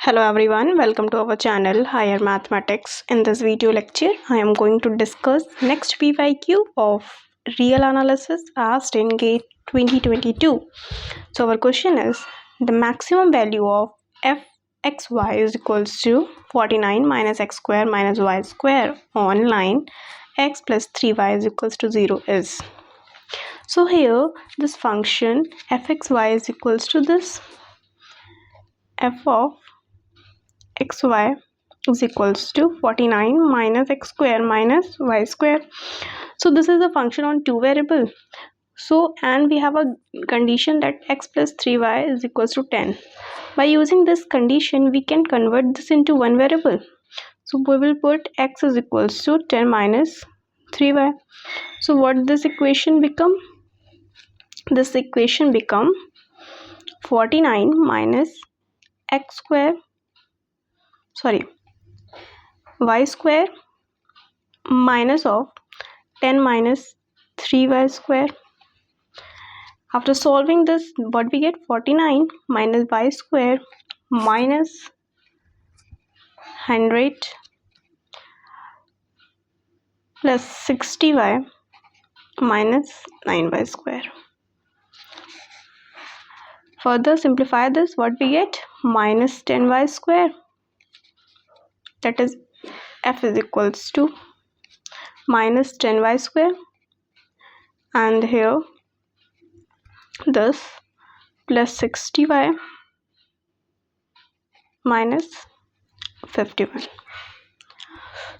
Hello everyone, welcome to our channel Higher Mathematics. In this video lecture, I am going to discuss next PYQ of real analysis asked in GATE 2022. So our question is, the maximum value of fxy is equals to 49 minus x square minus y square on line x plus 3y is equals to 0 is. So here this function fxy is equals to this f of xy is equals to 49 minus x square minus y square. So this is a function on two variable. So and we have a condition that x plus 3y is equals to 10. By using this condition we can convert this into one variable. So we will put x is equals to 10 minus 3y. So what this equation become? This equation become 49 minus y square minus of 10 minus 3y square. After solving this, what we get? 49 minus y square minus 100 plus 60y minus 9y square. Further simplify this, what we get? Minus 10y square, that is f is equals to minus 10y square, and here this plus 60y minus 51.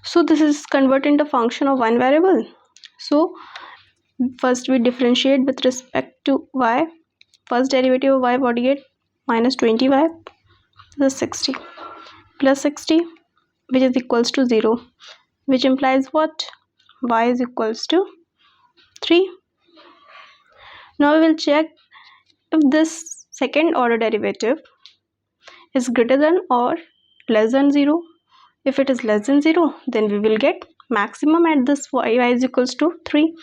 So this is converted into function of one variable. So first we differentiate with respect to y. First derivative of y, what do you get? Minus 20y plus 60 plus 60, which is equals to 0, which implies what? Y is equals to 3. Now we will check if this second order derivative is greater than or less than 0. If it is less than 0, then we will get maximum at this y is equals to 3.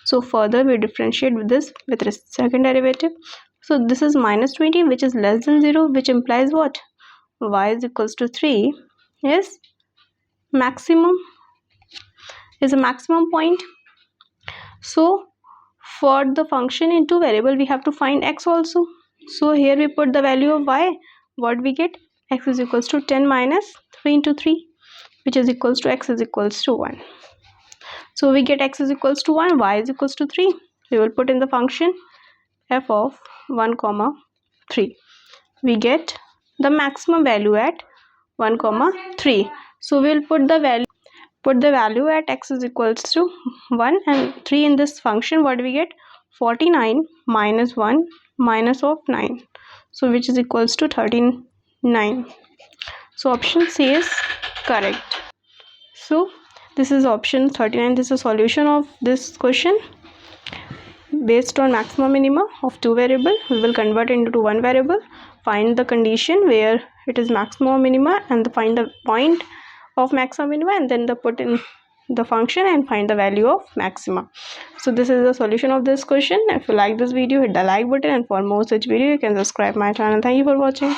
So further we differentiate with this with second derivative. So this is minus 20, which is less than 0, which implies what? Y is equals to 3 is maximum, is a maximum point. So for the function in two variable we have to find x also. So here we put the value of y. What we get? X is equals to 10 minus 3 into 3, which is equals to x is equals to 1. So we get x is equals to 1, y is equals to 3. We will put in the function f of 1 comma 3. We get the maximum value at 1 comma 3. So we will put the value at x is equals to 1 and 3 in this function. What do we get? 49 minus 1 minus of 9, so which is equals to 39. So option C is correct. So this is option 39. This is a solution of this question. Based on maximum minima of two variable, we will convert into one variable, find the condition where it is maximum minima, and find the point of maximum minima, and then put in the function and find the value of maxima. So this is the solution of this question. If you like this video, hit the like button, and for more such video you can subscribe my channel. Thank you for watching.